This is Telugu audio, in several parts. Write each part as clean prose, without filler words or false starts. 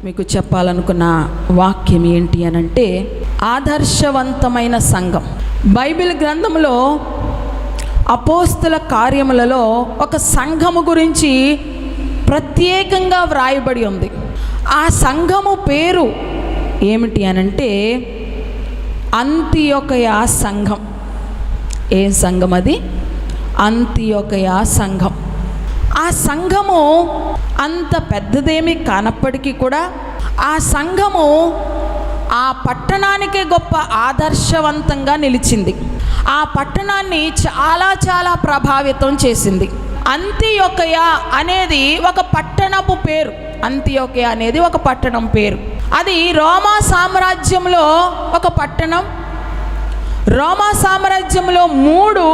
మీకు చెప్పాలనుకున్న వాక్యం ఏంటి అనంటే, ఆదర్శవంతమైన సంఘం. బైబిల్ గ్రంథంలో అపోస్తుల కార్యములలో ఒక సంఘము గురించి ప్రత్యేకంగా వ్రాయబడి ఉంది. ఆ సంఘము పేరు ఏమిటి అనంటే అంతియొకయ సంఘం. ఏం సంఘం అది? అంతియొకయ సంఘం. ఆ సంఘము అంత పెద్దదేమీ కానప్పటికీ కూడా ఆ సంఘము ఆ పట్టణానికే గొప్ప ఆదర్శవంతంగా నిలిచింది. ఆ పట్టణాన్ని చాలా ప్రభావితం చేసింది. అంతియొకయ అనేది ఒక పట్టణపు పేరు. అంతియొకయ అనేది ఒక పట్టణం పేరు. అది రోమా సామ్రాజ్యంలో ఒక పట్టణం. రోమా సామ్రాజ్యంలో 3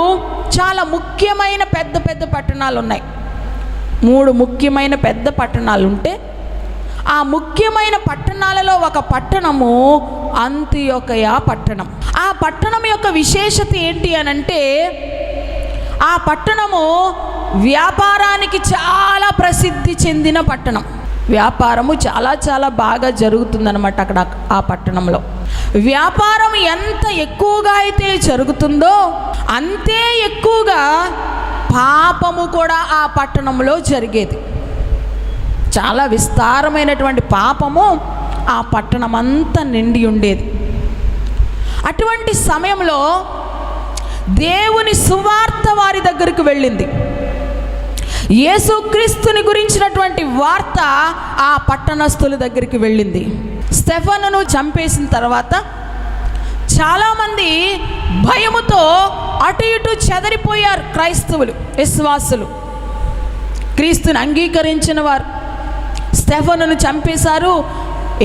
చాలా ముఖ్యమైన పెద్ద పట్టణాలు ఉన్నాయి. 3 ముఖ్యమైన పెద్ద పట్టణాలు ఉంటే ఆ ముఖ్యమైన పట్టణాలలో ఒక పట్టణము అంతియొకయ పట్టణం. ఆ పట్టణం యొక్క విశేషత ఏంటి అనంటే, ఆ పట్టణము వ్యాపారానికి చాలా ప్రసిద్ధి చెందిన పట్టణం. వ్యాపారము చాలా బాగా జరుగుతుందన్నమాట అక్కడ. ఆ పట్టణంలో వ్యాపారం ఎంత ఎక్కువగా అయితే జరుగుతుందో అంతే ఎక్కువగా పాపము కూడా ఆ పట్టణంలో జరిగేది. చాలా విస్తారమైనటువంటి పాపము ఆ పట్టణం అంతా నిండి ఉండేది. అటువంటి సమయంలో దేవుని సువార్త వారి దగ్గరికి వెళ్ళింది. యేసుక్రీస్తుని గురించినటువంటి వార్త ఆ పట్టణస్థుల దగ్గరికి వెళ్ళింది. స్టెఫనును చంపేసిన తర్వాత చాలామంది భయముతో అటు ఇటు చెదరిపోయారు. క్రైస్తవులు, విశ్వాసులు, క్రీస్తుని అంగీకరించిన వారు. స్టెఫనును చంపేశారు.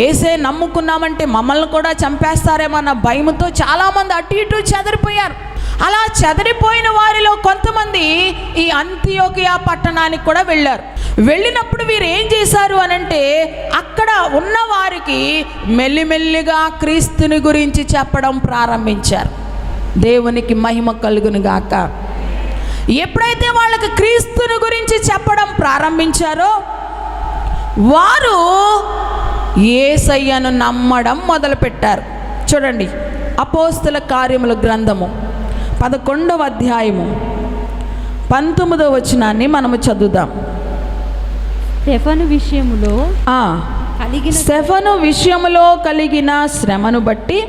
ఏసే నమ్ముకున్నామంటే మమ్మల్ని కూడా చంపేస్తారేమన్న భయముతో చాలామంది అటు ఇటు చెదరిపోయారు. అలా చెదరిపోయిన వారిలో కొంతమంది ఈ అంతియొకయ పట్టణానికి కూడా వెళ్ళారు. వెళ్ళినప్పుడు వీరు ఏం చేశారు అనంటే, అక్కడ ఉన్న వారికి మెల్లిమెల్లిగా క్రీస్తుని గురించి చెప్పడం ప్రారంభించారు. దేవునికి మహిమ కలుగును గాక. ఎప్పుడైతే వాళ్ళకి క్రీస్తుని గురించి చెప్పడం ప్రారంభించారో వారు యేసయ్యను నమ్మడం మొదలుపెట్టారు. చూడండి, అపోస్తుల కార్యముల గ్రంథము 11వ అధ్యాయము 19వ వచనాన్ని మనము చదువుదాం. స్టెఫను విషయములో కలిగిన శ్రమను బట్టి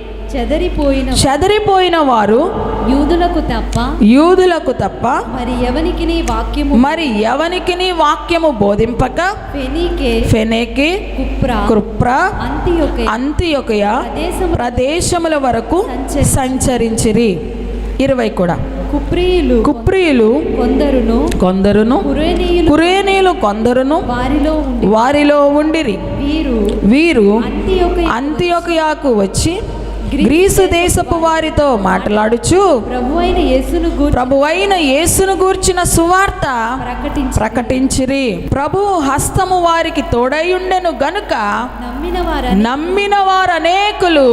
చెదరిపోయిన వారు యూదులకు తప్ప మరి ఎవనికిని వాక్యము బోధింపక ఫెనీకే, కుప్ర, అంతియొకయ ప్రదేశముల వరకు సంచరించిరి. 20 కూడా. కుప్రీయులు కొందరును కురేనీయులు కొందరును వారిలో ఉండిరి. వీరు అంతియొకయకు వచ్చి గ్రీసు దేశపు వారితో మాట్లాడుచు ప్రభువైన యేసును గూర్చిన సువార్త ప్రకటించిరి. ప్రభు హస్తము వారికి తోడైయుండెను గనుక నమ్మిన వారు అనేకులు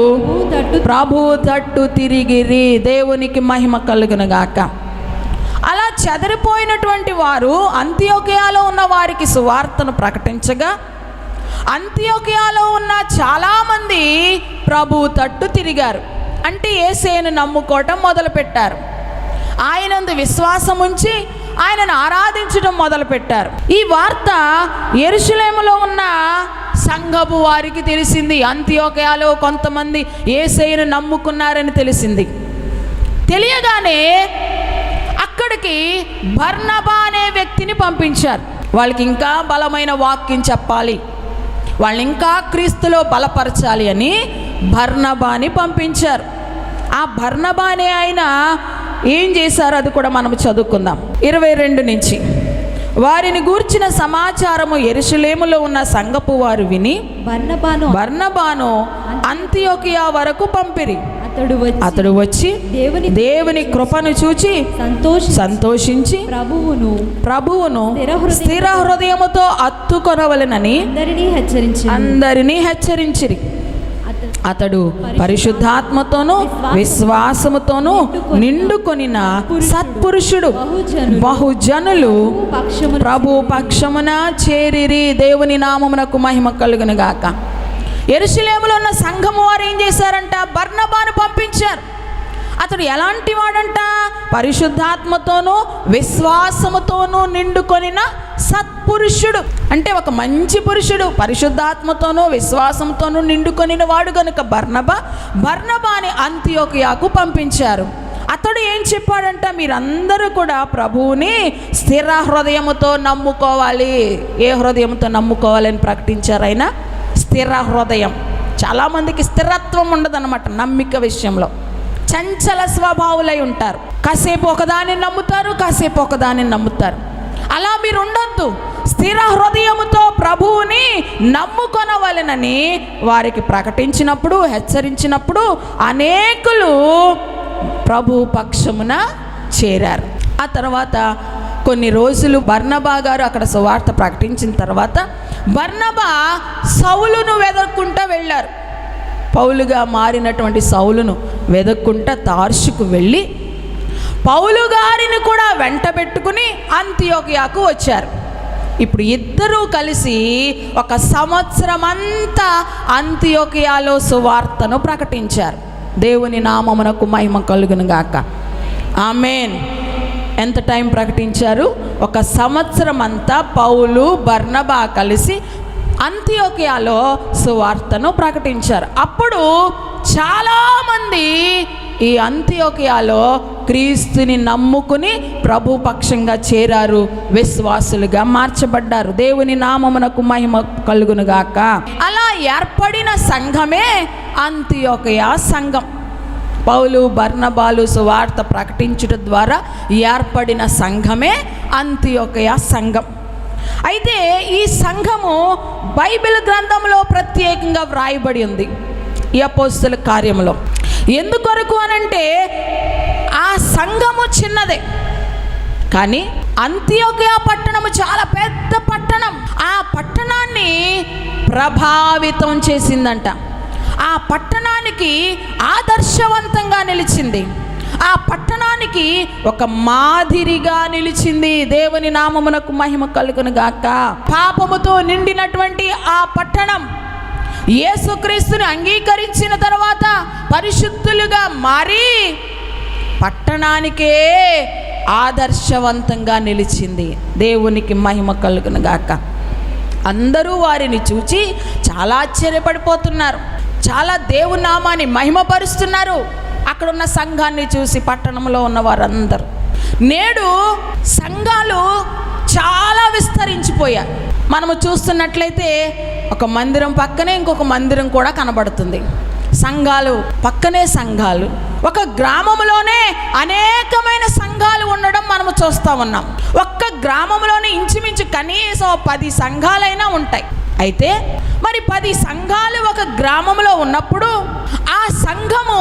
ప్రభు తట్టు తిరిగిరి. దేవునికి మహిమ కలుగును గాక. అలా చెదరిపోయినటువంటి వారు అంతియొకయలో ఉన్న వారికి సువార్తను ప్రకటించగా అంతియొకయలో ఉన్న చాలామంది ప్రభు తట్టు తిరిగారు. అంటే యేసేను నమ్ముకోవటం మొదలుపెట్టారు. ఆయనందు విశ్వాసం ఉంచి ఆయనను ఆరాధించడం మొదలుపెట్టారు. ఈ వార్త యెరూషలేములో ఉన్న సంఘపు వారికి తెలిసింది. అంతియొకయలో కొంతమంది యేసేను నమ్ముకున్నారని తెలిసింది. తెలియగానే అక్కడికి బర్నబా అనే వ్యక్తిని పంపించారు. వాళ్ళకి ఇంకా బలమైన వాక్యం చెప్పాలి, వాళ్ళని ఇంకా క్రీస్తులో బలపరచాలి అని బర్నబాని పంపించారు. ఆ బర్నబానే ఆయన ఏం చేశారో అది కూడా మనం చదువుకుందాం. 22 నుంచి. వారిని గూర్చిన సమాచారము యెరూషలేములో ఉన్న సంఘపు వారు విని బర్నబాను అంతియొకయ వరకు పంపిరి. అతడు వచ్చి దేవుని కృపను చూచి సంతోషించి ప్రభువును స్థిర హృదయముతో అత్తుకొనవలెనని అందరినీ హెచ్చరించిరి. అతడు పరిశుద్ధాత్మతోనూ విశ్వాసముతోనూ నిండుకొనిన సత్పురుషుడు. బహుజనులు ప్రభు పక్షమున చేరిరి. దేవుని నామమునకు మహిమ కలుగును గాక. యెరూషలేములో ఉన్న సంఘము వారు ఏం చేశారంట? బర్నబాను పంపించారు. అతడు ఎలాంటి వాడంట? పరిశుద్ధాత్మతోనూ విశ్వాసముతోనూ నిండుకొనిన సత్పురుషుడు. అంటే ఒక మంచి పురుషుడు, పరిశుద్ధాత్మతోనూ విశ్వాసంతోనూ నిండుకొనిన వాడు గనుక బర్నబాని అంతియోకియాకు పంపించారు. అతడు ఏం చెప్పాడంట? మీరందరూ కూడా ప్రభువుని స్థిర హృదయముతో నమ్ముకోవాలి. ఏ హృదయంతో నమ్ముకోవాలని ప్రకటించారు ఆయన? స్థిర హృదయం. చాలామందికి స్థిరత్వం ఉండదన్నమాట. నమ్మిక విషయంలో చంచల స్వభావులై ఉంటారు. కాసేపు ఒకదాన్ని నమ్ముతారు, కాసేపు ఒకదాన్ని నమ్ముతారు. అలా మీరు ఉండొద్దు. స్థిర హృదయముతో ప్రభువుని నమ్ముకొనవలెనని వారికి ప్రకటించినప్పుడు, హెచ్చరించినప్పుడు అనేకులు ప్రభు పక్షమున చేరారు. ఆ తర్వాత కొన్ని రోజులు బర్నబా గారు అక్కడ సువార్త ప్రకటించిన తర్వాత బర్నబా సౌలును వెదక్కుంటూ వెళ్ళారు. పౌలుగా మారినటువంటి సౌలును వెదక్కుంటా తార్షుకు వెళ్ళి పౌలు గారిని కూడా వెంట పెట్టుకుని అంతియోకియాకు వచ్చారు. ఇప్పుడు ఇద్దరూ కలిసి 1 సంవత్సరం అంతా అంతియోకియాలో సువార్తను ప్రకటించారు. దేవుని నామమునకు మహిమ కలుగును గాక. ఆమేన్. ఎంత టైం ప్రకటించారు? 1 సంవత్సరం అంతా పౌలు బర్నబా కలిసి అంతియోకియాలో సువార్తను ప్రకటించారు. అప్పుడు చాలామంది ఈ అంతియోకియాలో క్రీస్తుని నమ్ముకుని ప్రభు పక్షంగా చేరారు, విశ్వాసులుగా మార్చబడ్డారు. దేవుని నామమునకు మహిమ కలుగునుగాక. అలా ఏర్పడిన సంఘమే అంతియోకియా సంఘం. పౌలు బర్నబాలు సువార్త ప్రకటించడం ద్వారా ఏర్పడిన సంఘమే అంతియోకియా సంఘం. అయితే ఈ సంఘము బైబిల్ గ్రంథంలో ప్రత్యేకంగా వ్రాయబడి ఉంది, ఈ అపోస్తల కార్యములో. ఎందుకొరకు అనంటే ఆ సంఘము చిన్నదే, కానీ అంతియోకియా పట్టణము చాలా పెద్ద పట్టణం. ఆ పట్టణాన్ని ప్రభావితం చేసిందంట. ఆ పట్టణానికి ఆదర్శవంతంగా నిలిచింది. ఆ పట్టణానికి ఒక మాదిరిగా నిలిచింది. దేవుని నామమునకు మహిమ కలుగును గాక. పాపముతో నిండినటువంటి ఆ పట్టణం యేసుక్రీస్తుని అంగీకరించిన తర్వాత పరిశుద్ధులుగా మారి పట్టణానికే ఆదర్శవంతంగా నిలిచింది. దేవునికి మహిమ కలుగును గాక. అందరూ వారిని చూచి చాలా ఆశ్చర్యపడిపోతున్నారు, చాలా దేవుని నామాన్ని మహిమపరుస్తున్నారు. అక్కడున్న సంఘాన్ని చూసి పట్టణంలో ఉన్న వారందరూ. నేడు సంఘాలు చాలా విస్తరించిపోయాయి. మనము చూస్తున్నట్లయితే ఒక మందిరం పక్కనే ఇంకొక మందిరం కూడా కనబడుతుంది. సంఘాలు పక్కనే సంఘాలు. ఒక గ్రామంలోనే అనేకమైన సంఘాలు ఉండడం మనము చూస్తూ ఉన్నాం. ఒక్క గ్రామంలోనే ఇంచుమించు కనీసం 10 సంఘాలైనా ఉంటాయి. అయితే మరి 10 సంఘాలు ఒక గ్రామంలో ఉన్నప్పుడు ఆ సంఘము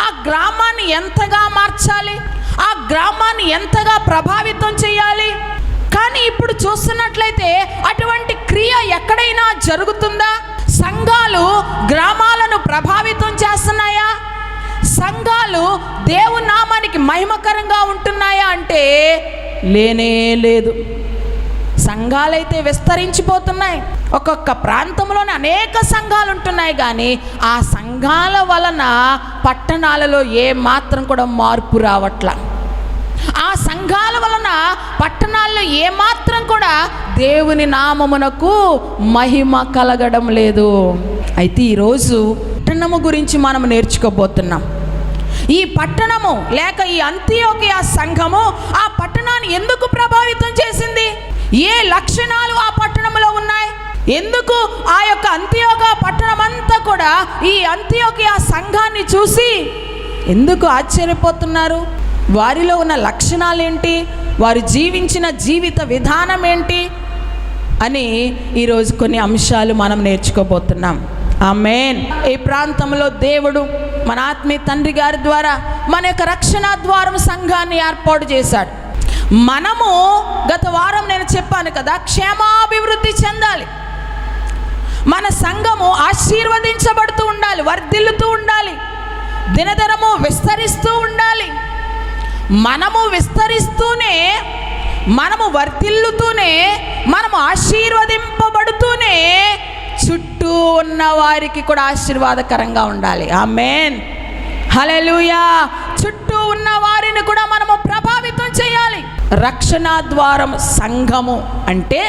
ఆ గ్రామాన్ని ఎంతగా మార్చాలి, ఆ గ్రామాన్ని ఎంతగా ప్రభావితం చేయాలి. కానీ ఇప్పుడు చూస్తున్నట్లయితే అటువంటి క్రియ ఎక్కడైనా జరుగుతుందా? సంఘాలు గ్రామాలను ప్రభావితం చేస్తున్నాయా? సంఘాలు దేవుని నామానికి మహిమకరంగా ఉంటున్నాయా అంటే లేనే లేదు. సంఘాలైతే విస్తరించిపోతున్నాయి. ఒక్కొక్క ప్రాంతంలోనే అనేక సంఘాలు ఉంటున్నాయి, కానీ ఆ సంఘాల వలన పట్టణాలలో ఏ మాత్రం కూడా మార్పు రావట్లా. ఆ సంఘాల వలన పట్టణాల్లో ఏమాత్రం కూడా దేవుని నామమునకు మహిమ కలగడం లేదు. అయితే ఈరోజు పట్టణము గురించి మనం నేర్చుకోబోతున్నాం. ఈ పట్టణము లేక ఈ అంతియోకియా సంఘము ఆ పట్టణాన్ని ఎందుకు ప్రభావితం చేసింది? ఏ లక్షణాలు ఆ పట్టణంలో ఉన్నాయి? ఎందుకు ఆ యొక్క అంతియోకియా పట్టణం అంతా కూడా ఈ అంతియోకియా సంఘాన్ని చూసి ఎందుకు ఆశ్చర్యపోతున్నారు? వారిలో ఉన్న లక్షణాలు ఏంటి, వారు జీవించిన జీవిత విధానం ఏంటి అని ఈరోజు కొన్ని అంశాలు మనం నేర్చుకోబోతున్నాం. ఆమేన్. ఈ ప్రాంతంలో దేవుడు మన ఆత్మీయ తండ్రి గారి ద్వారా మన యొక్క రక్షణ ద్వారం సంఘాన్ని ఏర్పాటు చేశాడు. మనము గత వారం నేను చెప్పాను కదా, క్షేమాభివృద్ధి చెందాలి. మన సంఘము ఆశీర్వదించబడుతూ ఉండాలి, వర్ధిల్లుతూ ఉండాలి, దినదినము విస్తరిస్తూ ఉండాలి. మనము విస్తరిస్తూనే, మనము వర్ధిల్లుతూనే, మనము ఆశీర్వదింపబడుతూనే చుట్టూ ఉన్న వారికి కూడా ఆశీర్వాదకరంగా ఉండాలి. ఆమేన్, హల్లెలూయా. చుట్టూ ఉన్న వారిని కూడా మనము ప్రభావితం చేయాలి. రక్షణ ద్వారం సంఘము అంటే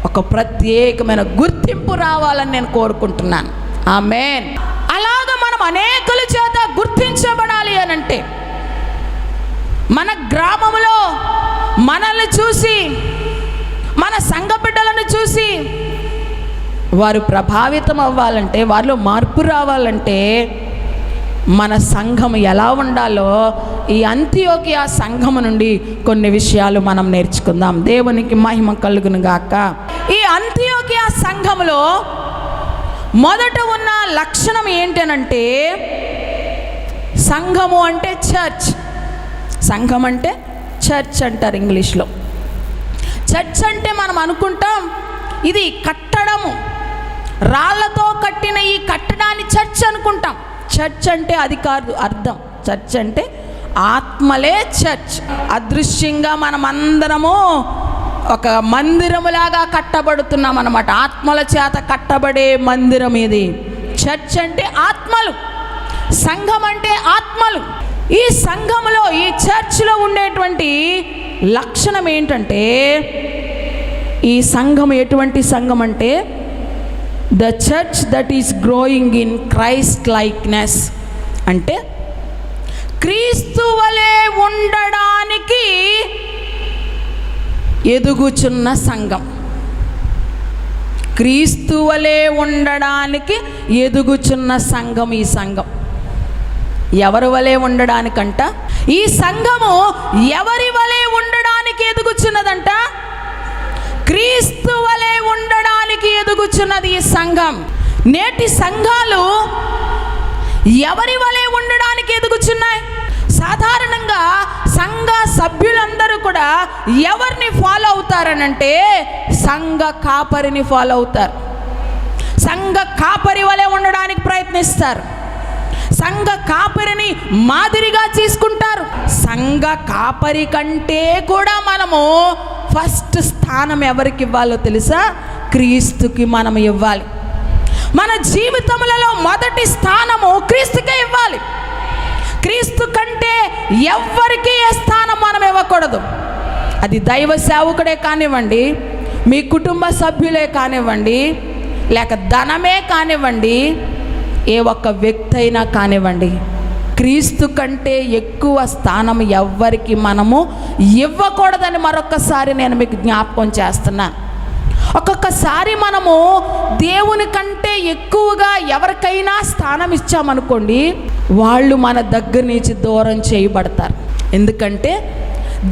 ఒక ప్రత్యేకమైన గుర్తింపు రావాలని నేను కోరుకుంటున్నాను. ఆమేన్. అలాగ మనం అనేకుల చేత గుర్తించబడాలి అనంటే, మన గ్రామంలో మనల్ని చూసి, మన సంఘ బిడ్డలను చూసి వారు ప్రభావితం అవ్వాలంటే, వారిలో మార్పు రావాలంటే మన సంఘం ఎలా ఉండాలో ఈ అంతియోకియా సంఘము నుండి కొన్ని విషయాలు మనం నేర్చుకుందాం. దేవునికి మహిమ కలుగును గాక. ఈ అంతియోకియా సంఘములో మొదట ఉన్న లక్షణం ఏంటనంటే, సంఘము అంటే చర్చ్. సంఘం అంటే చర్చ్ అంటారు ఇంగ్లీష్లో. చర్చ్ అంటే మనం అనుకుంటాం ఇది కట్టడము, రాళ్లతో కట్టిన ఈ కట్టడాన్ని చర్చ్ అనుకుంటాం. చర్చ్ అంటే అది కాదు అర్థం. చర్చ్ అంటే ఆత్మలే చర్చ్. అదృశ్యంగా మనం అందరము ఒక మందిరములాగా కట్టబడుతున్నాం అన్నమాట. ఆత్మల చేత కట్టబడే మందిరం ఇది. చర్చ్ అంటే ఆత్మలు, సంఘం అంటే ఆత్మలు. ఈ సంఘములో, ఈ చర్చ్లో ఉండేటువంటి లక్షణం ఏంటంటే, ఈ సంఘం ఎటువంటి సంఘం అంటే the church that is growing in Christ likeness. అంటే క్రీస్తు వలె ఉండడానికి ఎదుగుచున్న సంఘం. క్రీస్తు వలె ఉండడానికి ఎదుగుచున్న సంఘం ఈ సంఘం. ఎవరి వలె ఉండడానికంట? ఈ సంఘము ఎవరి వలె ఉండడానికి ఎదుగుచున్నదంట? క్రీస్తు వలె ఉండడానికి ఎదుగుచున్నది ఈ సంఘం. నేటి సంఘాలు ఎవరి వలె ఉండడానికి ఎదుగుచున్నాయి? సాధారణంగా సంఘ సభ్యులందరూ కూడా ఎవరిని ఫాలో అవుతారనంటే సంఘ కాపరిని ఫాలో అవుతారు. సంఘ కాపరి వలె ఉండడానికి ప్రయత్నిస్తారు. సంఘ కాపరిని మాదిరిగా తీసుకుంటారు. సంఘ కాపరి కంటే కూడా మనము ఫస్ట్ స్థానం ఎవరికి ఇవ్వాలో తెలుసా? క్రీస్తుకి మనం ఇవ్వాలి. మన జీవితములలో మొదటి స్థానము క్రీస్తుకే ఇవ్వాలి. క్రీస్తు కంటే ఎవ్వరికి ఏ స్థానం మనం ఇవ్వకూడదు. అది దైవ సేవకుడే కానివ్వండి, మీ కుటుంబ సభ్యులే కానివ్వండి, లేక ధనమే కానివ్వండి, ఏ ఒక్క వ్యక్తి అయినా కానివ్వండి, క్రీస్తు కంటే ఎక్కువ స్థానం ఎవ్వరికి మనము ఇవ్వకూడదని మరొకసారి నేను మీకు జ్ఞాపకం చేస్తున్నా. ఒక్కొక్కసారి మనము దేవుని కంటే ఎక్కువగా ఎవరికైనా స్థానం ఇచ్చామనుకోండి, వాళ్ళు మన దగ్గర నుంచి దూరం చేయబడతారు. ఎందుకంటే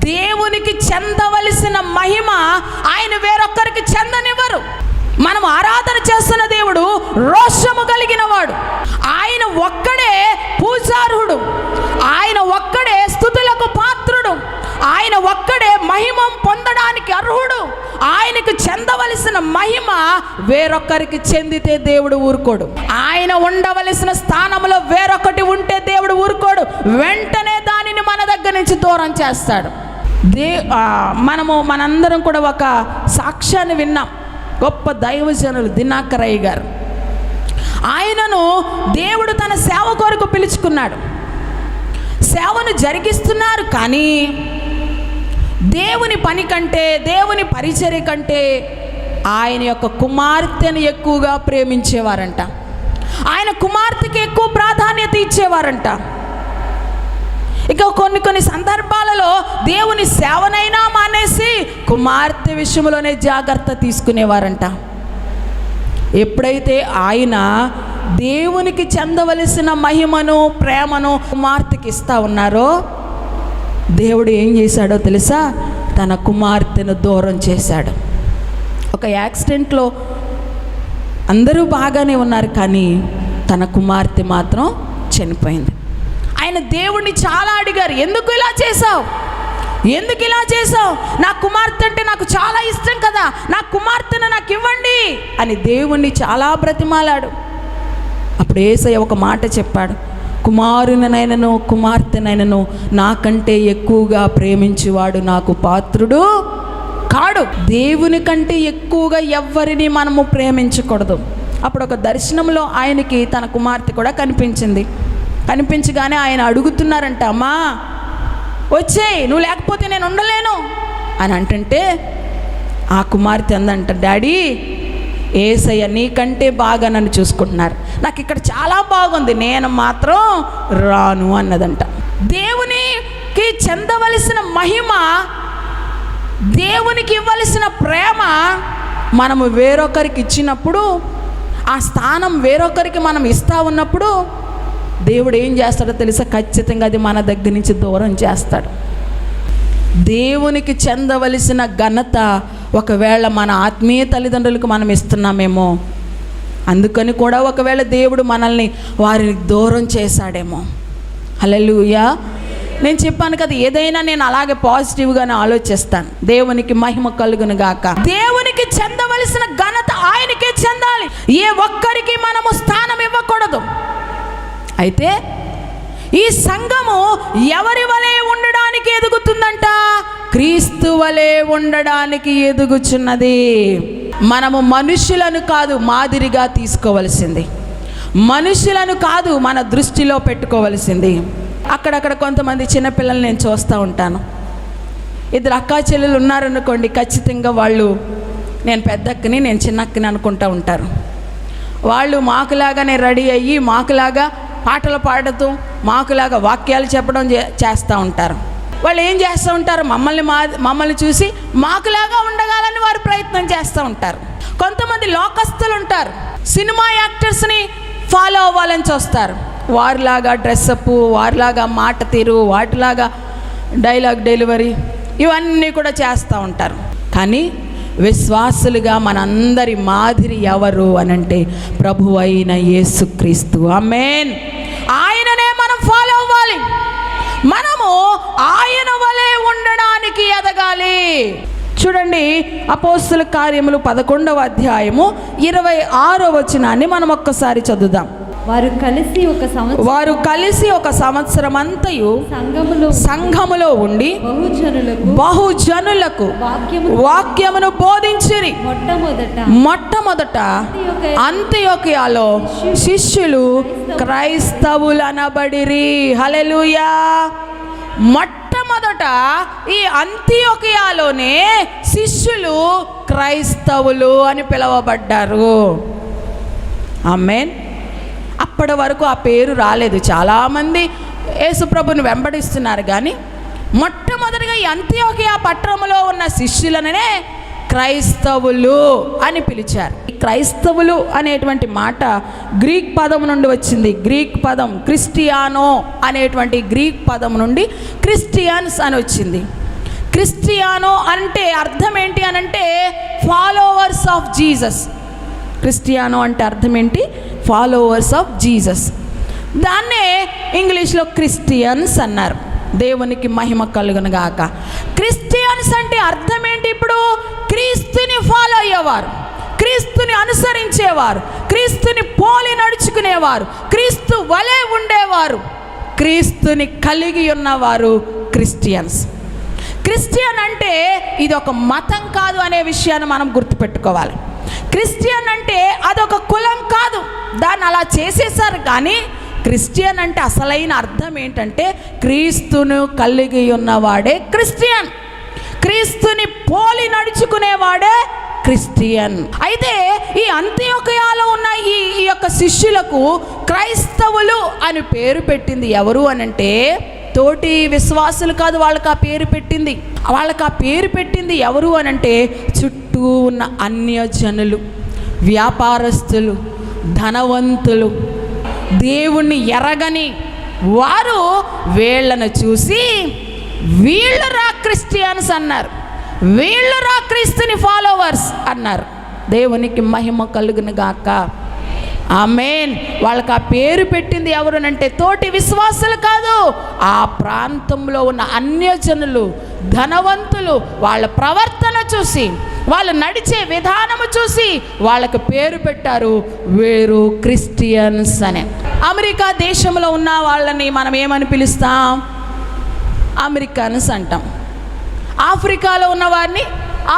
దేవునికి చెందవలసిన మహిమ ఆయన వేరొక్కరికి చెందనివ్వరు. మనం ఆరాధన చేస్తున్న దేవుడు రోషము కలిగిన వాడు. ఆయన ఒక్కడే పూజార్హుడు. ఆయన ఒక్కడే స్తుతులకు పాత్రుడు. ఆయన ఒక్కడే మహిమ పొందడానికి అర్హుడు. ఆయనకు చెందవలసిన మహిమ వేరొక్కరికి చెందితే దేవుడు ఊరుకోడు. ఆయన ఉండవలసిన స్థానంలో వేరొకటి ఉంటే దేవుడు ఊరుకోడు. వెంటనే దానిని మన దగ్గర నుంచి దూరం చేస్తాడు. మనందరం కూడా ఒక సాక్ష్యాన్ని విన్నాం. గొప్ప దైవజనులు దినాకరయ్య గారు, ఆయనను దేవుడు తన సేవ కొరకు పిలుచుకున్నాడు. సేవను జరిగిస్తున్నారు. కానీ దేవుని పని కంటే, దేవుని పరిచర్య కంటే ఆయన యొక్క కుమార్తెను ఎక్కువగా ప్రేమించేవారంట. ఆయన కుమార్తెకి ఎక్కువ ప్రాధాన్యత ఇచ్చేవారంట. ఇక కొన్ని సందర్భాలలో దేవుని సేవనైనా మానేసి కుమార్తె విషయంలోనే జాగ్రత్త తీసుకునేవారంట. ఎప్పుడైతే ఆయన దేవునికి చెందవలసిన మహిమను, ప్రేమను కుమార్తెకి ఇస్తా ఉన్నారో, దేవుడు ఏం చేశాడో తెలుసా? తన కుమార్తెను దూరం చేశాడు. ఒక యాక్సిడెంట్లో అందరూ బాగానే ఉన్నారు, కానీ తన కుమార్తె మాత్రం చనిపోయింది. ఆయన దేవుణ్ణి చాలా అడిగారు, ఎందుకు ఇలా చేశావు, ఎందుకు ఇలా చేశావు? నా కుమార్తె అంటే నాకు చాలా ఇష్టం కదా, నా కుమార్తెను నాకు ఇవ్వండి అని దేవుణ్ణి చాలా బ్రతిమాలాడు. అప్పుడు యేసయ్య ఒక మాట చెప్పాడు, కుమారునైనను కుమార్తెనైనను నాకంటే ఎక్కువగా ప్రేమించేవాడు నాకు పాత్రుడు కాడు. దేవుని కంటే ఎక్కువగా ఎవ్వరిని మనము ప్రేమించకూడదు. అప్పుడు ఒక దర్శనంలో ఆయనకి తన కుమార్తె కూడా కనిపించింది. కనిపించగానే ఆయన అడుగుతున్నారంట, అమ్మా వచ్చేయ్, నువ్వు లేకపోతే నేను ఉండలేను అని అంటుంటే ఆ కుమార్తె అందంట, డాడీ యేసయ్య నీకంటే బాగా నన్ను చూసుకుంటున్నారు, నాకు ఇక్కడ చాలా బాగుంది, నేను మాత్రం రాను అన్నదంట. దేవునికి చెందవలసిన మహిమ, దేవునికి ఇవ్వవలసిన ప్రేమ మనము వేరొకరికి ఇచ్చినప్పుడు, ఆ స్థానం వేరొకరికి మనం ఇస్తూ ఉన్నప్పుడు దేవుడు ఏం చేస్తాడో తెలుసా? ఖచ్చితంగా అది మన దగ్గర నుంచి దూరం చేస్తాడు. దేవునికి చెందవలసిన ఘనత ఒకవేళ మన ఆత్మీయ తల్లిదండ్రులకు మనం ఇస్తున్నామేమో, అందుకని కూడా ఒకవేళ దేవుడు మనల్ని వారికి దూరం చేశాడేమో. హల్లెలూయా. నేను చెప్పాను కదా, ఏదైనా నేను అలాగే పాజిటివ్గానే ఆలోచిస్తాను. దేవునికి మహిమ కలుగును గాక. దేవునికి చెందవలసిన ఘనత ఆయనకే చెందాలి. ఏ ఒక్కరికి మనము స్థానం ఇవ్వకూడదు. అయితే ఈ సంఘము ఎవరి వలె ఉండడానికి ఎదుగుతుందంట? క్రీస్తు వలె ఉండడానికి ఎదుగుచున్నది. మనము మనుషులను కాదు మాదిరిగా తీసుకోవలసింది, మనుషులను కాదు మన దృష్టిలో పెట్టుకోవలసింది. అక్కడక్కడ కొంతమంది చిన్నపిల్లలు నేను చూస్తూ ఉంటాను. ఇద్దరు అక్కా చెల్లెలు ఉన్నారనుకోండి, ఖచ్చితంగా వాళ్ళు నేను పెద్దక్కని నేను చిన్నక్కని అనుకుంటూ ఉంటారు. వాళ్ళు మాకులాగానే రెడీ అయ్యి మాకులాగా పాటలు పాడుతూ మాకులాగా వాక్యాలు చెప్పడం చేస్తూ ఉంటారు. వాళ్ళు ఏం చేస్తూ ఉంటారు? మమ్మల్ని చూసి మాకులాగా ఉండగాలని వారు ప్రయత్నం చేస్తూ ఉంటారు. కొంతమంది లోకస్తులు ఉంటారు, సినిమా యాక్టర్స్ని ఫాలో అవ్వాలని చూస్తారు. వారిలాగా డ్రెస్అప్, వారిలాగా మాట తీరు, వాటిలాగా డైలాగ్ డెలివరీ ఇవన్నీ కూడా చేస్తూ ఉంటారు. కానీ విశ్వాసులుగా మనందరి మాదిరి ఎవరు అనంటే ప్రభు అయిన యేసుక్రీస్తు. ఆమేన్. ఆయననే మనం ఫాలో అవ్వాలి. మనము ఆయన వలె ఉండడానికి ఎదగాలి. చూడండి, అపోస్తుల కార్యములు 11వ అధ్యాయము 26వ వచనాన్ని మనం ఒక్కసారి చదువుదాం. వారు కలిసి ఒక సంవత్సరం అంతయు సంఘములో ఉండి బహుజనులకు వాక్యమును బోధించిరి. మొట్టమొదట అంతియోకియాలో శిష్యులు క్రైస్తవులు అనబడిరి. హల్లెలూయా. మొట్టమొదట ఈ అంతియోకియాలోనే శిష్యులు క్రైస్తవులు అని పిలువబడ్డారు. ఆమేన్. అప్పటి వరకు ఆ పేరు రాలేదు. చాలామంది యేసుప్రభుని వెంబడిస్తున్నారు, కానీ మొట్టమొదటిగా ఈ అంతియోకియా పట్టణంలో ఉన్న శిష్యులనే క్రైస్తవులు అని పిలిచారు. ఈ క్రైస్తవులు అనేటువంటి మాట గ్రీక్ పదం నుండి వచ్చింది. గ్రీక్ పదం క్రిస్టియానో అనేటువంటి గ్రీక్ పదం నుండి క్రిస్టియన్స్ అని వచ్చింది. క్రిస్టియానో అంటే అర్థం ఏంటి అనంటే ఫాలోవర్స్ ఆఫ్ జీసస్. క్రిస్టియానో అంటే అర్థం ఏంటి? Followers of Jesus. దాన్నే ఇంగ్లీష్లో క్రిస్టియన్స్ అన్నారు. దేవునికి మహిమ కలుగును గాక. క్రిస్టియన్స్ అంటే అర్థం ఏంటి? ఇప్పుడు క్రీస్తుని ఫాలో అయ్యేవారు, క్రీస్తుని అనుసరించేవారు, క్రీస్తుని పోలి నడుచుకునేవారు, క్రీస్తు వలె ఉండేవారు, క్రీస్తుని కలిగి ఉన్నవారు క్రిస్టియన్స్. క్రిస్టియన్ అంటే ఇది ఒక మతం కాదు అనే విషయాన్ని మనం గుర్తుపెట్టుకోవాలి. క్రిస్టియన్ అంటే అదొక కులం కాదు, దాన్ని అలా చేసేసారు. కానీ క్రిస్టియన్ అంటే అసలైన అర్థం ఏంటంటే క్రీస్తును కలిగి ఉన్నవాడే క్రిస్టియన్, క్రీస్తుని పోలి నడుచుకునేవాడే క్రిస్టియన్. అయితే ఈ అంతియోకియాలో ఉన్న ఈ యొక్క శిష్యులకు క్రైస్తవులు అని పేరు పెట్టింది ఎవరు అనంటే తోటి విశ్వాసులు కాదు. వాళ్ళకి ఆ పేరు పెట్టింది, వాళ్ళకి ఆ పేరు పెట్టింది ఎవరు అనంటే చుట్టూ ఉన్న అన్యజనులు, వ్యాపారస్తులు, ధనవంతులు, దేవుణ్ణి ఎరగని వారు వీళ్ళను చూసి వీళ్ళు రా క్రిస్టియన్స్ అన్నారు, వీళ్ళు రా క్రీస్తుని ఫాలోవర్స్ అన్నారు. దేవునికి మహిమ కలుగును గాక. ఆమేన్. వాళ్ళకి ఆ పేరు పెట్టింది ఎవరునంటే తోటి విశ్వాసులు కాదు, ఆ ప్రాంతంలో ఉన్న అన్యజనులు, ధనవంతులు. వాళ్ళ ప్రవర్తన చూసి, వాళ్ళు నడిచే విధానము చూసి వాళ్ళకు పేరు పెట్టారు, వీరు క్రిస్టియన్స్ అని. అమెరికా దేశంలో ఉన్న వాళ్ళని మనం ఏమని పిలుస్తాం? అమెరికన్స్ అంటాం. ఆఫ్రికాలో ఉన్న వారిని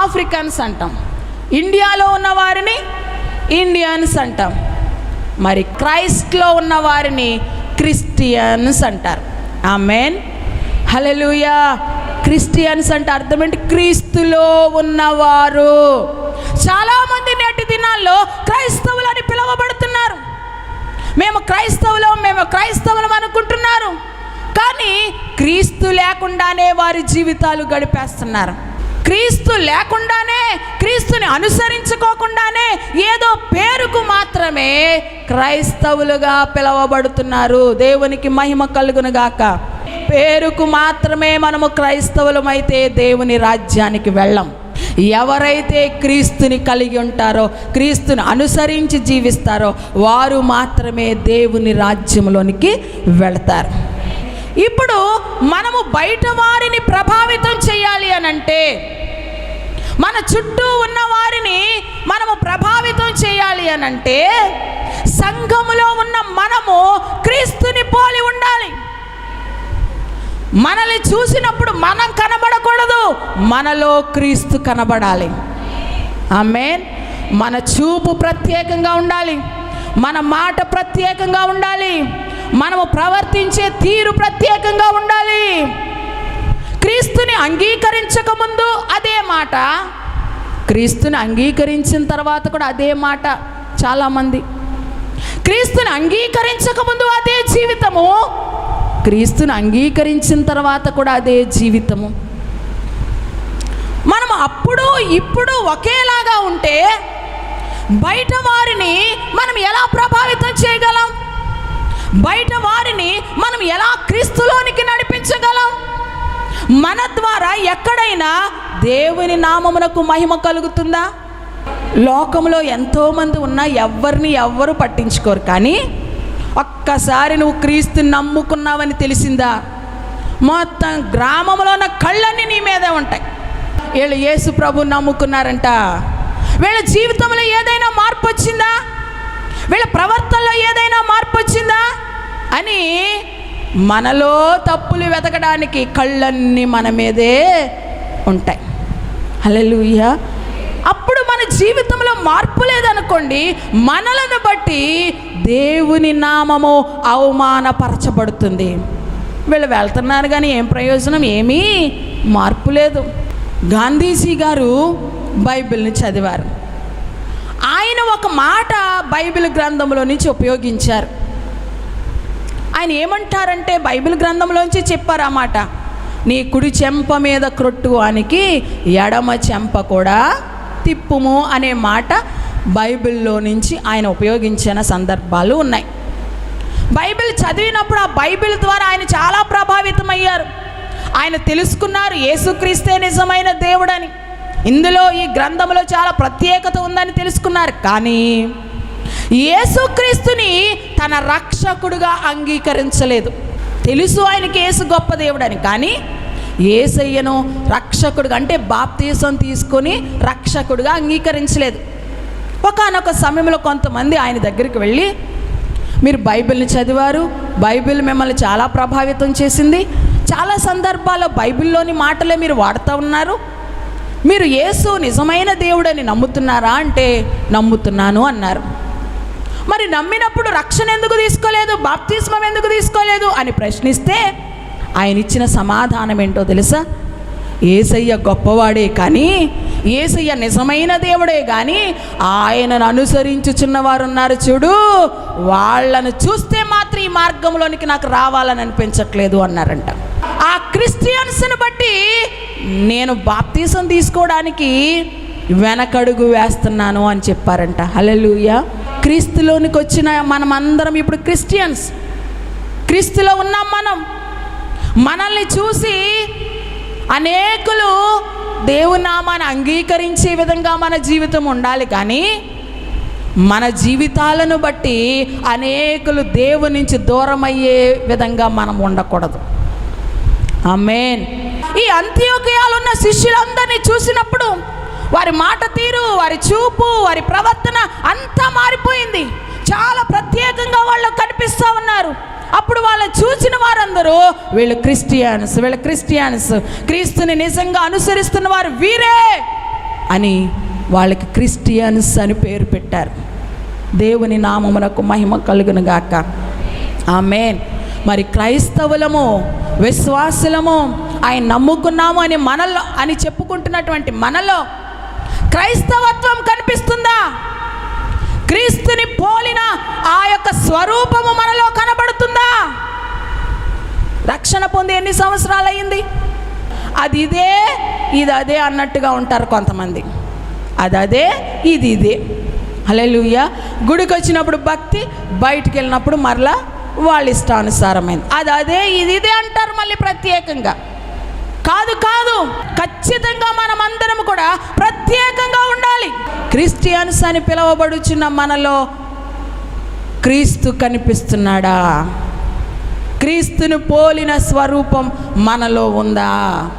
ఆఫ్రికన్స్ అంటాం. ఇండియాలో ఉన్న వారిని ఇండియన్స్ అంటాం. మరి క్రైస్ట్లో ఉన్న వారిని క్రిస్టియన్స్ అంటారు. ఆమేన్, హల్లెలూయా. క్రిస్టియన్స్ అంటే అర్థం ఏంటి? క్రీస్తులో ఉన్నవారు. చాలామంది నేటి దినాల్లో క్రైస్తవులు అని పిలువబడుతున్నారు. మేము క్రైస్తవులం అనుకుంటున్నారు. కానీ క్రీస్తు లేకుండానే వారి జీవితాలు గడిపేస్తున్నారు. క్రీస్తు లేకుండానే, క్రీస్తుని అనుసరించుకోకుండానే ఏదో పేరుకు మాత్రమే క్రైస్తవులుగా పిలువబడుతున్నారు. దేవునికి మహిమ కలుగునుగాక. పేరుకు మాత్రమే మనము క్రైస్తవులమైతే దేవుని రాజ్యానికి వెళ్ళం. ఎవరైతే క్రీస్తుని కలిగి ఉంటారో, క్రీస్తుని అనుసరించి జీవిస్తారో వారు మాత్రమే దేవుని రాజ్యంలోనికి వెళతారు. ఇప్పుడు మనము బయట వారిని ప్రభావితం చేయాలి అనంటే, మన చుట్టూ ఉన్న వారిని మనము ప్రభావితం చేయాలి అనంటే, సంఘములో ఉన్న మనము క్రీస్తుని పోలి ఉండాలి. మనల్ని చూసినప్పుడు మనం కనబడకూడదు, మనలో క్రీస్తు కనబడాలి. ఆమేన్. మన చూపు ప్రత్యేకంగా ఉండాలి, మన మాట ప్రత్యేకంగా ఉండాలి, మనము ప్రవర్తించే తీరు ప్రత్యేకంగా ఉండాలి. క్రీస్తుని అంగీకరించక ముందు అదే మాట, క్రీస్తుని అంగీకరించిన తర్వాత కూడా అదే మాట. చాలామంది క్రీస్తుని అంగీకరించక ముందు అదే జీవితము, క్రీస్తుని అంగీకరించిన తర్వాత కూడా అదే జీవితము. మనం అప్పుడు ఇప్పుడు ఒకేలాగా ఉంటే బయట వారిని మనం ఎలా ప్రభావితం చేయగలం? బయట వారిని మనం ఎలా క్రీస్తులోనికి నడిపించగలం? మన ద్వారా ఎక్కడైనా దేవుని నామమునకు మహిమ కలుగుతుందా? లోకంలో ఎంతోమంది ఉన్నా ఎవ్వరు పట్టించుకోరు. కానీ ఒక్కసారి నువ్వు క్రీస్తుని నమ్ముకున్నావని తెలిసిందా, మొత్తం గ్రామంలో ఉన్న కళ్ళన్నీ నీ మీదే ఉంటాయి. వీళ్ళు యేసు ప్రభుని నమ్ముకున్నారంట, వీళ్ళ జీవితంలో ఏదైనా మార్పు వచ్చిందా, వీళ్ళ ప్రవర్తనలో ఏదైనా మార్పు వచ్చిందా అని మనలో తప్పులు వెతకడానికి కళ్ళన్నీ మన మీదే ఉంటాయి. హల్లెలూయా. అప్పుడు మన జీవితంలో మార్పు లేదనుకోండి, మనలను బట్టి దేవుని నామము అవమానపరచబడుతుంది. వీళ్ళు వెళ్తున్నారు కానీ ఏం ప్రయోజనం? ఏమీ మార్పు లేదు. గాంధీజీ గారు బైబిల్ని చదివారు. ఆయన ఒక మాట బైబిల్ గ్రంథంలో నుంచి ఉపయోగించారు. ఆయన ఏమంటారంటే, బైబిల్ గ్రంథంలోంచి చెప్పారు ఆ మాట, నీ కుడి చెంప మీద క్రొట్టువానికి ఎడమ చెంప కూడా తిప్పుము అనే మాట బైబిల్లో నుంచి ఆయన ఉపయోగించిన సందర్భాలు ఉన్నాయి. బైబిల్ చదివినప్పుడు ఆ బైబిల్ ద్వారా ఆయన చాలా ప్రభావితమయ్యారు. ఆయన తెలుసుకున్నారు యేసుక్రీస్తే నిజమైన దేవుడని, ఇందులో ఈ గ్రంథంలో చాలా ప్రత్యేకత ఉందని తెలుసుకున్నారు. కానీ యేసుక్రీస్తుని తన రక్షకుడుగా అంగీకరించలేదు. తెలుసు ఆయనకి యేసు గొప్ప దేవుడని, కానీ యేసయ్యను రక్షకుడుగా అంటే బాప్తీసం తీసుకొని రక్షకుడుగా అంగీకరించలేదు. ఒకానొక సమయంలో కొంతమంది ఆయన దగ్గరికి వెళ్ళి, మీరు బైబిల్ని చదివారు, బైబిల్ మిమ్మల్ని చాలా ప్రభావితం చేసింది, చాలా సందర్భాల్లో బైబిల్లోని మాటలే మీరు వాడుతూ ఉన్నారు, మీరు యేసు నిజమైన దేవుడని నమ్ముతున్నారా అంటే నమ్ముతున్నాను అన్నారు. మరి నమ్మినప్పుడు రక్షణ ఎందుకు తీసుకోలేదు, బాప్తిస్మం ఎందుకు తీసుకోలేదు అని ప్రశ్నిస్తే ఆయన ఇచ్చిన సమాధానం ఏంటో తెలుసా? యేసయ్య గొప్పవాడే కానీ, యేసయ్య నిజమైన దేవుడే కానీ, ఆయనను అనుసరించుచున్నవారు ఉన్నారు చూడు, వాళ్ళను చూస్తే మాత్రం ఈ మార్గంలోనికి నాకు రావాలని అనిపించట్లేదు అన్నారంట. ఆ క్రిస్టియన్స్ని బట్టి నేను బాప్తీసం తీసుకోవడానికి వెనకడుగు వేస్తున్నాను అని చెప్పారంట. హల్లెలూయా. క్రీస్తులోనికి వచ్చిన మనం అందరం ఇప్పుడు క్రిస్టియన్స్, క్రీస్తులో ఉన్నాం. మనల్ని చూసి అనేకులు దేవుని నామాన్ని అంగీకరించే విధంగా మన జీవితం ఉండాలి, కానీ మన జీవితాలను బట్టి అనేకులు దేవుని నుంచి దూరం అయ్యే విధంగా మనం ఉండకూడదు. ఆమేన్. ఈ అంతియోకియాలో ఉన్న శిష్యులందరినీ చూసినప్పుడు వారి మాట తీరు, వారి చూపు, వారి ప్రవర్తన అంతా మారిపోయింది. చాలా ప్రత్యేకంగా వాళ్ళు కనిపిస్తూ ఉన్నారు. అప్పుడు వాళ్ళని చూసిన వారందరూ వీళ్ళు క్రిస్టియన్స్, క్రీస్తుని నిజంగా అనుసరిస్తున్న వారు వీరే అని వాళ్ళకి క్రిస్టియన్స్ అని పేరు పెట్టారు. దేవుని నామమునకు మహిమ కలుగును గాక. ఆమేన్. మరి క్రైస్తవులము, విశ్వాసులము, ఆయన నమ్ముకున్నాము అని మనలో అని చెప్పుకుంటున్నటువంటి మనలో క్రైస్తవత్వం కనిపిస్తుందా? క్రీస్తుని పోలిన ఆ యొక్క స్వరూపము మనలో కనబడుతుందా? రక్షణ పొంది ఎన్ని సంవత్సరాలు అయింది? అది ఇదే ఇది అదే అన్నట్టుగా ఉంటారు కొంతమంది. అది అదే ఇది ఇదే. హల్లెలూయా. గుడికి వచ్చినప్పుడు భక్తి, బయటికి వెళ్ళినప్పుడు మరలా వాళ్ళ ఇష్టానుసారమైంది. అది అదే ఇది ఇదే అంటారు మళ్ళీ ప్రత్యేకంగా. కాదు, ఖచ్చితంగా మనమందరం కూడా ప్రత్యేకంగా ఉండాలి. క్రిస్టియన్స్ అని పిలువబడుచున్న మనలో క్రీస్తు కనిపిస్తున్నాడా? క్రీస్తును పోలిన స్వరూపం మనలో ఉందా?